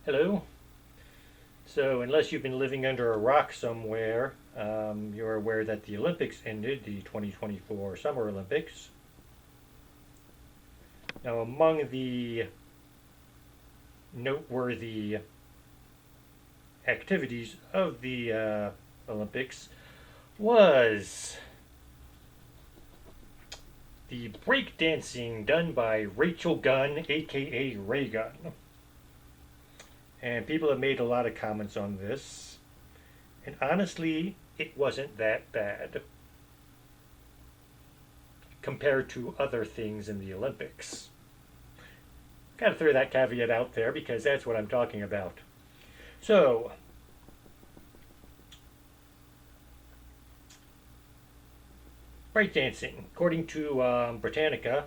Hello. So, unless you've been living under a rock somewhere, you're aware that the Olympics ended, the 2024 Summer Olympics. Now, among the noteworthy activities of the Olympics was the breakdancing done by Rachel Gunn, aka Raygun. And people have made a lot of comments on this. And honestly, it wasn't that bad compared to other things in the Olympics. Gotta throw that caveat out there because that's what I'm talking about. So, breakdancing. According to Britannica,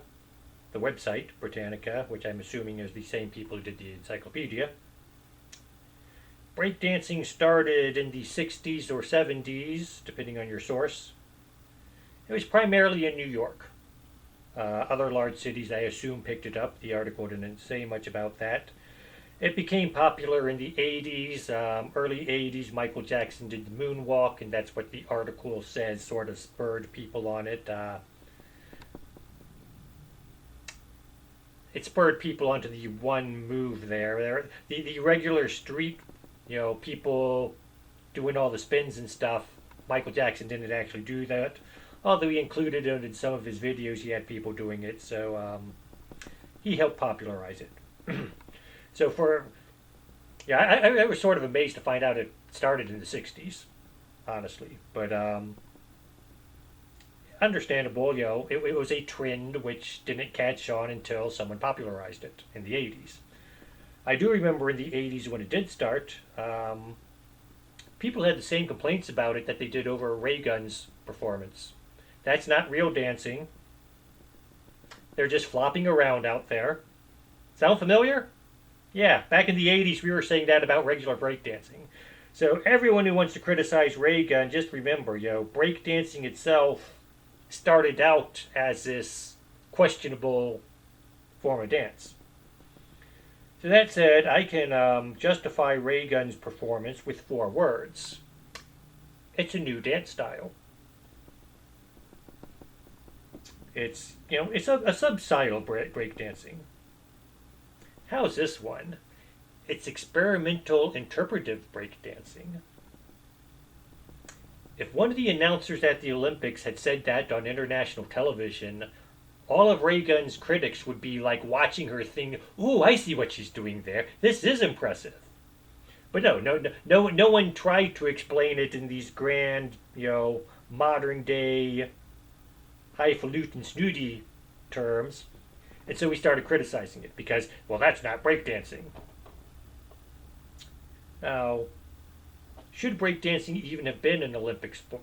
the website Britannica, which I'm assuming is the same people who did the encyclopedia, breakdancing started in the 60s or 70s, depending on your source. It was primarily in New York. Other large cities, I assume, picked it up. The article didn't say much about that. It became popular in the 80s, early 80s. Michael Jackson did the moonwalk, and that's what the article says sort of spurred people on it. It spurred people onto the one move there. The regular street, people doing all the spins and stuff. Michael Jackson didn't actually do that, although he included it in some of his videos. He had people doing it, so he helped popularize it. So I was sort of amazed to find out it started in the 60s, honestly. But understandable, it was a trend which didn't catch on until someone popularized it in the 80s. I do remember in the 80s when it did start, people had the same complaints about it that they did over Raygun's performance. That's not real dancing. They're just flopping around out there. Sound familiar? Yeah, back in the 80s we were saying that about regular breakdancing. So everyone who wants to criticize Raygun, just remember, breakdancing itself started out as this questionable form of dance. So that said, I can justify Raygun's performance with four words. It's a new dance style. It's a substyle breakdancing. How's this one? It's experimental interpretive breakdancing. If one of the announcers at the Olympics had said that on international television, all of Raygun's critics would be like watching her think, "Ooh, I see what she's doing there. This is impressive." But no one tried to explain it in these grand, modern day, highfalutin, snooty terms. And so we started criticizing it because, well, that's not breakdancing. Now, should breakdancing even have been an Olympic sport,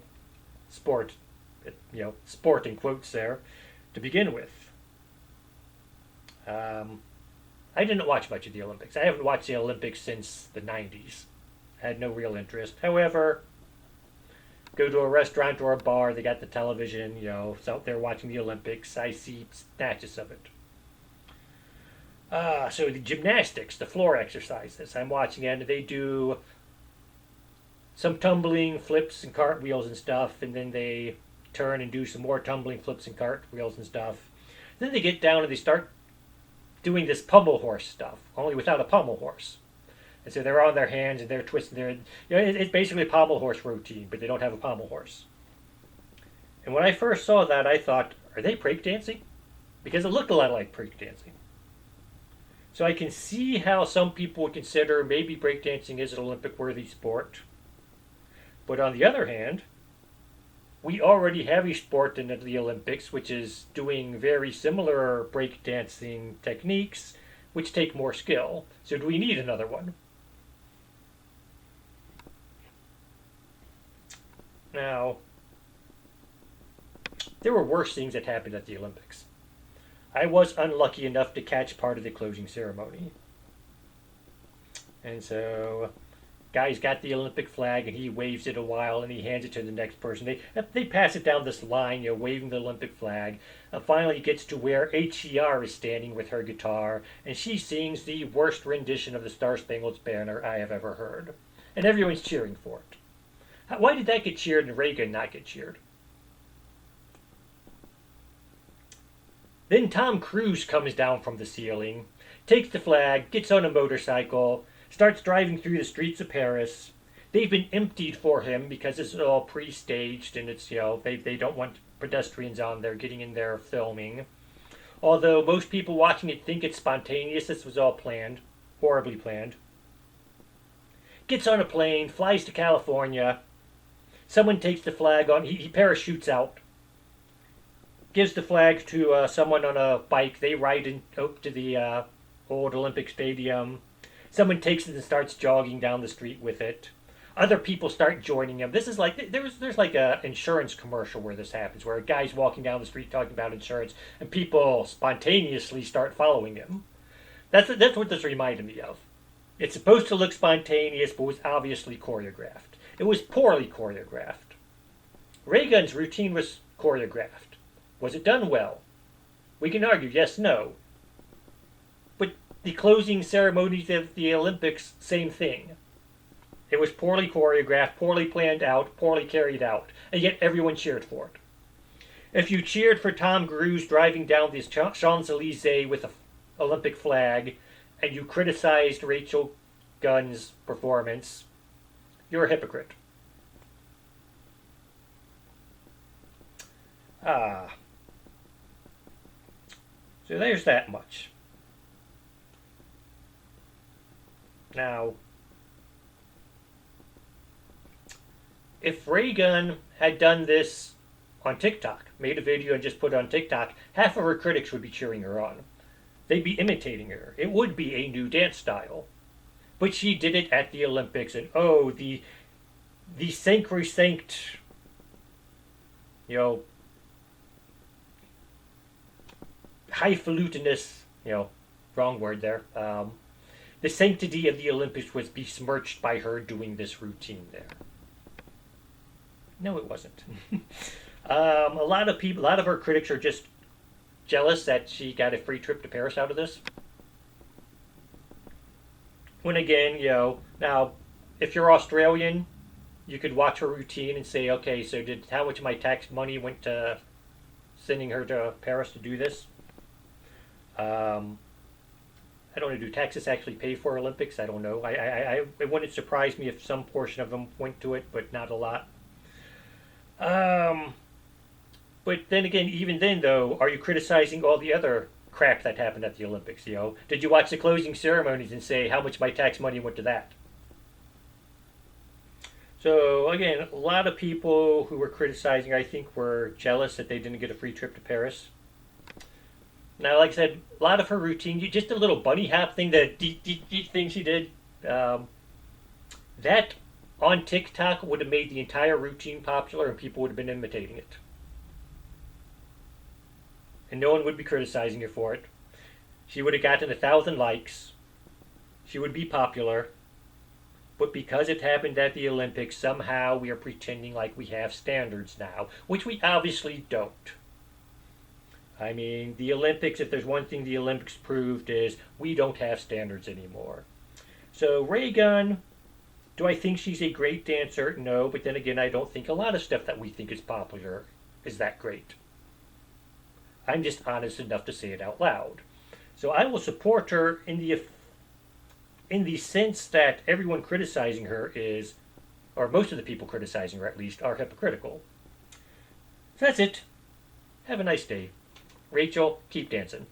sport in quotes there, to begin with? I didn't watch much of the Olympics. I haven't watched the Olympics since the 90s. I had no real interest. However, go to a restaurant or a bar, they got the television, it's out there watching the Olympics. I see snatches of it. So the gymnastics, the floor exercises, I'm watching it, and they do some tumbling, flips, and cartwheels and stuff, and then they turn and do some more tumbling, flips, and cartwheels and stuff. Then they get down and they start doing this pommel horse stuff, only without a pommel horse. And so they're on their hands and they're twisting their, it's basically a pommel horse routine, but they don't have a pommel horse. And when I first saw that, I thought, are they breakdancing? Because it looked a lot like breakdancing. So I can see how some people would consider maybe breakdancing is an Olympic-worthy sport. But on the other hand, we already have a sport in the Olympics which is doing very similar breakdancing techniques, which take more skill. So do we need another one? Now, there were worse things that happened at the Olympics. I was unlucky enough to catch part of the closing ceremony. And so, Guy's got the Olympic flag and he waves it a while and he hands it to the next person. They pass it down this line, waving the Olympic flag. And finally, it gets to where HER is standing with her guitar, and she sings the worst rendition of the Star Spangled Banner I have ever heard, and everyone's cheering for it. Why did that get cheered and Raygun not get cheered? Then Tom Cruise comes down from the ceiling, takes the flag, gets on a motorcycle, starts driving through the streets of Paris. They've been emptied for him because this is all pre-staged and it's, they don't want pedestrians on there getting in there filming. Although most people watching it think it's spontaneous, this was all planned, horribly planned. Gets on a plane, flies to California. Someone takes the flag on, he parachutes out. Gives the flag to someone on a bike. They ride up to the old Olympic Stadium. Someone takes it and starts jogging down the street with it. Other people start joining him. This is like there's like a insurance commercial where this happens, where a guy's walking down the street talking about insurance, and people spontaneously start following him. That's what this reminded me of. It's supposed to look spontaneous, but was obviously choreographed. It was poorly choreographed. Raygun's routine was choreographed. Was it done well? We can argue yes, no. But the closing ceremonies of the Olympics, same thing. It was poorly choreographed, poorly planned out, poorly carried out, and yet everyone cheered for it. If you cheered for Tom Cruise driving down the Champs-Elysees with an Olympic flag, and you criticized Rachel Gunn's performance, you're a hypocrite. So there's that much. Now, if Raygun had done this on TikTok, made a video and just put it on TikTok, half of her critics would be cheering her on. They'd be imitating her. It would be a new dance style. But she did it at the Olympics, and the sacrosanct, highfalutinous, wrong word there. The sanctity of the Olympics was besmirched by her doing this routine there. No, it wasn't. A lot of her critics are just jealous that she got a free trip to Paris out of this. When again, now, if you're Australian, you could watch her routine and say, okay, so how much of my tax money went to sending her to Paris to do this? I don't know, do taxes actually pay for Olympics? I don't know. It wouldn't surprise me if some portion of them went to it, but not a lot. But then again, even then though, are you criticizing all the other crap that happened at the Olympics? Did you watch the closing ceremonies and say how much of my tax money went to that? So again, a lot of people who were criticizing, I think, were jealous that they didn't get a free trip to Paris. Now, like I said, a lot of her routine, just a little bunny hop thing, the deet thing she did, that on TikTok would have made the entire routine popular and people would have been imitating it. And no one would be criticizing her for it. She would have gotten 1,000 likes. She would be popular. But because it happened at the Olympics, somehow we are pretending like we have standards now, which we obviously don't. I mean, the Olympics, if there's one thing the Olympics proved, is we don't have standards anymore. So Raygun, do I think she's a great dancer? No, but then again, I don't think a lot of stuff that we think is popular is that great. I'm just honest enough to say it out loud. So I will support her in the sense that everyone criticizing her is, or most of the people criticizing her at least, are hypocritical. So that's it. Have a nice day. Rachel, keep dancing.